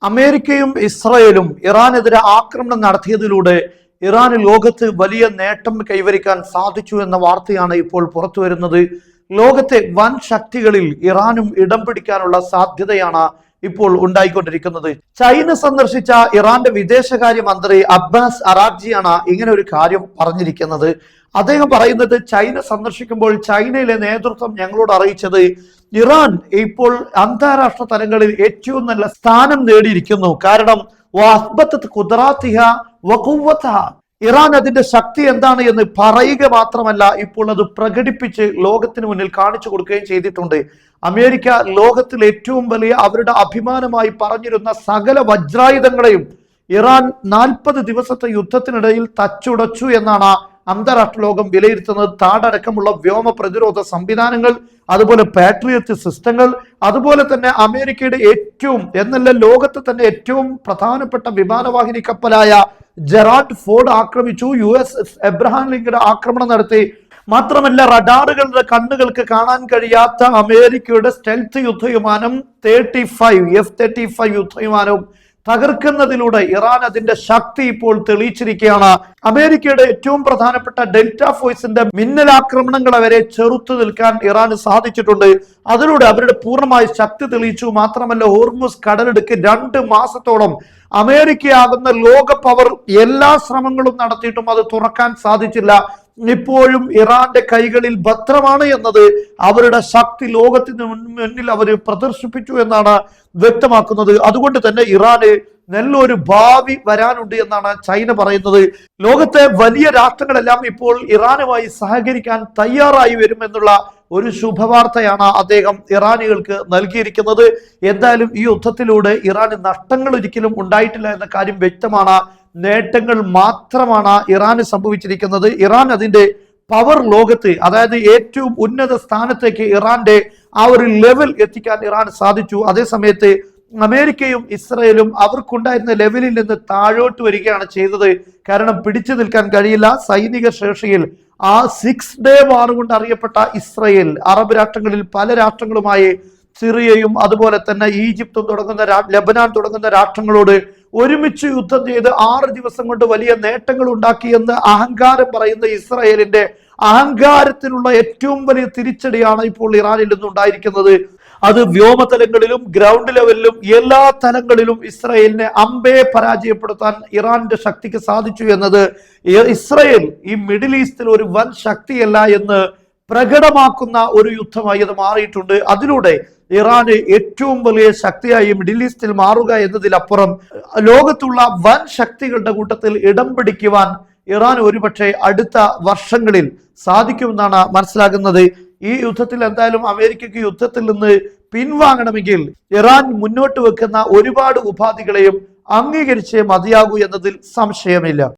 അമേരിക്കയും ഇസ്രായേലും ഇറാനെതിരെ ആക്രമണം നടത്തിയതിലൂടെ ഇറാന് ലോകത്ത് വലിയ നേട്ടം കൈവരിക്കാൻ സാധിച്ചു എന്ന വാർത്തയാണ് ഇപ്പോൾ പുറത്തു വരുന്നത്. ലോകത്തെ വൻ ശക്തികളിൽ ഇറാനും ഇടം പിടിക്കാനുള്ള സാധ്യതയാണ് ഇപ്പോൾ ഉണ്ടായിക്കൊണ്ടിരിക്കുന്നത്. ചൈന സന്ദർശിച്ച ഇറാന്റെ വിദേശകാര്യമന്ത്രി അബ്ബാസ് അറാഖ്ജിയാണ് ഇങ്ങനെ ഒരു കാര്യം പറഞ്ഞിരിക്കുന്നത്. അദ്ദേഹം പറയുന്നത്, ചൈന സന്ദർശിക്കുമ്പോൾ ചൈനയിലെ നേതൃത്വം ഞങ്ങളോട് അറിയിച്ചത് ഇറാൻ ഇപ്പോൾ അന്താരാഷ്ട്ര തലങ്ങളിൽ ഏറ്റവും നല്ല സ്ഥാനം നേടിയിരിക്കുന്നു. കാരണം ഇറാൻ അതിന്റെ ശക്തി എന്താണ് എന്ന് പറയുക മാത്രമല്ല, ഇപ്പോൾ അത് പ്രകടിപ്പിച്ച് ലോകത്തിന് മുന്നിൽ കാണിച്ചു കൊടുക്കുകയും ചെയ്തിട്ടുണ്ട്. അമേരിക്ക ലോകത്തിൽ ഏറ്റവും വലിയ അവരുടെ അഭിമാനമായി പറഞ്ഞിരുന്ന സകല വജ്രായുധങ്ങളെയും ഇറാൻ 40 ദിവസത്തെ യുദ്ധത്തിനിടയിൽ തച്ചുടച്ചു എന്നാണ് അന്താരാഷ്ട്ര ലോകം വിലയിരുത്തുന്നത്. താടടക്കമുള്ള വ്യോമ പ്രതിരോധ സംവിധാനങ്ങൾ, അതുപോലെ പാട്രിയറ്റ് സിസ്റ്റങ്ങൾ, അതുപോലെ തന്നെ അമേരിക്കയുടെ ഏറ്റവും എന്നല്ല ലോകത്തെ തന്നെ ഏറ്റവും പ്രധാനപ്പെട്ട വിമാനവാഹിനി കപ്പലായ ജെറാൾഡ് ഫോർഡ് ആക്രമിച്ചു. US എബ്രഹാം ലിങ്കൺ ആക്രമണം നടത്തി. മാത്രമല്ല, റഡാറുകളുടെ കണ്ണുകൾക്ക് കാണാൻ കഴിയാത്ത അമേരിക്കയുടെ സ്റ്റെൽത്ത് യുദ്ധവിമാനം F-35 യുദ്ധവിമാനവും തകർക്കുന്നതിലൂടെ ഇറാൻ അതിന്റെ ശക്തി ഇപ്പോൾ തെളിയിച്ചിരിക്കുകയാണ്. അമേരിക്കയുടെ ഏറ്റവും പ്രധാനപ്പെട്ട ഡെൽറ്റ ഫോഴ്സിന്റെ മിന്നലാക്രമണങ്ങളെ വരെ ചെറുത്തു നിൽക്കാൻ ഇറാന് സാധിച്ചിട്ടുണ്ട്. അതിലൂടെ അവരുടെ പൂർണ്ണമായ ശക്തി തെളിയിച്ചു. മാത്രമല്ല, ഹോർമുസ് കടലിടുക്ക് 2 മാസത്തോളം അമേരിക്കയാകുന്ന ലോക പവർ എല്ലാ ശ്രമങ്ങളും നടത്തിയിട്ടും അത് തുറക്കാൻ സാധിച്ചില്ല. ഇപ്പോഴും ഇറാന്റെ കൈകളിൽ ഭദ്രമാണ് എന്നത് അവരുടെ ശക്തി ലോകത്തിന് മുന്നിൽ അവർ പ്രദർശിപ്പിച്ചു എന്നാണ് വ്യക്തമാക്കുന്നത്. അതുകൊണ്ട് തന്നെ ഇറാന് നല്ലൊരു ഭാവി വരാനുണ്ട് എന്നാണ് ചൈന പറയുന്നത്. ലോകത്തെ വലിയ രാഷ്ട്രങ്ങളെല്ലാം ഇപ്പോൾ ഇറാനുമായി സഹകരിക്കാൻ തയ്യാറായി വരുമെന്നുള്ള ഒരു ശുഭവാർത്തയാണ് അദ്ദേഹം ഇറാനികൾക്ക് നൽകിയിരിക്കുന്നത്. എന്തായാലും ഈ യുദ്ധത്തിലൂടെ ഇറാന് നഷ്ടങ്ങൾ ഒരിക്കലും ഉണ്ടായിട്ടില്ല എന്ന കാര്യം വ്യക്തമാണ്. നേട്ടങ്ങൾ മാത്രമാണ് ഇറാന് സംഭവിച്ചിരിക്കുന്നത്. ഇറാൻ അതിന്റെ പവർ ലോകത്ത്, അതായത് ഏറ്റവും ഉന്നത സ്ഥാനത്തേക്ക് ഇറാന്റെ ആ ഒരു ലെവൽ എത്തിക്കാൻ ഇറാൻ സാധിച്ചു. അതേസമയത്ത് അമേരിക്കയും ഇസ്രായേലും അവർക്കുണ്ടായിരുന്ന ലെവലിൽ നിന്ന് താഴോട്ട് വരികയാണ് ചെയ്തത്. കാരണം പിടിച്ചു നിൽക്കാൻ കഴിയില്ല. സൈനിക ശേഷിയിൽ ആ 6 ഡേ വാർ കൊണ്ട് അറിയപ്പെട്ട ഇസ്രായേൽ അറബ് രാഷ്ട്രങ്ങളിൽ പല രാഷ്ട്രങ്ങളുമായി, സിറിയയും അതുപോലെ തന്നെ ഈജിപ്തും തുടങ്ങുന്ന ലെബനാൻ തുടങ്ങുന്ന രാഷ്ട്രങ്ങളോട് ഒരുമിച്ച് യുദ്ധം ചെയ്ത് 6 ദിവസം കൊണ്ട് വലിയ നേട്ടങ്ങൾ ഉണ്ടാക്കിയെന്ന് അഹങ്കാരം പറയുന്ന ഇസ്രായേലിന്റെ അഹങ്കാരത്തിനുള്ള ഏറ്റവും വലിയ തിരിച്ചടിയാണ് ഇപ്പോൾ ഇറാനിൽ നിന്നുണ്ടായിരിക്കുന്നത്. അത് വ്യോമതലങ്ങളിലും ഗ്രൗണ്ട് ലെവലിലും എല്ലാ തലങ്ങളിലും ഇസ്രായേലിനെ അമ്പേ പരാജയപ്പെടുത്താൻ ഇറാന്റെ ശക്തിക്ക് സാധിച്ചു എന്നത് ഇസ്രായേൽ ഈ മിഡിൽ ഈസ്റ്റിൽ ഒരു വൻ ശക്തിയല്ല എന്ന് പ്രകടമാക്കുന്ന ഒരു യുദ്ധമായി അത് മാറിയിട്ടുണ്ട്. അതിലൂടെ ഇറാന് ഏറ്റവും വലിയ ശക്തിയായി മിഡിൽ ഈസ്റ്റിൽ മാറുക എന്നതിലപ്പുറം ലോകത്തുള്ള വൻ ശക്തികളുടെ കൂട്ടത്തിൽ ഇടം പിടിക്കുവാൻ ഇറാൻ ഒരുപക്ഷെ അടുത്ത വർഷങ്ങളിൽ സാധിക്കുമെന്നാണ് മനസ്സിലാകുന്നത്. ഈ യുദ്ധത്തിൽ എന്തായാലും അമേരിക്കയ്ക്ക് യുദ്ധത്തിൽ നിന്ന് പിൻവാങ്ങണമെങ്കിൽ ഇറാൻ മുന്നോട്ട് വെക്കുന്ന ഒരുപാട് ഉപാധികളെയും അംഗീകരിച്ചേ മതിയാകൂ എന്നതിൽ സംശയമില്ല.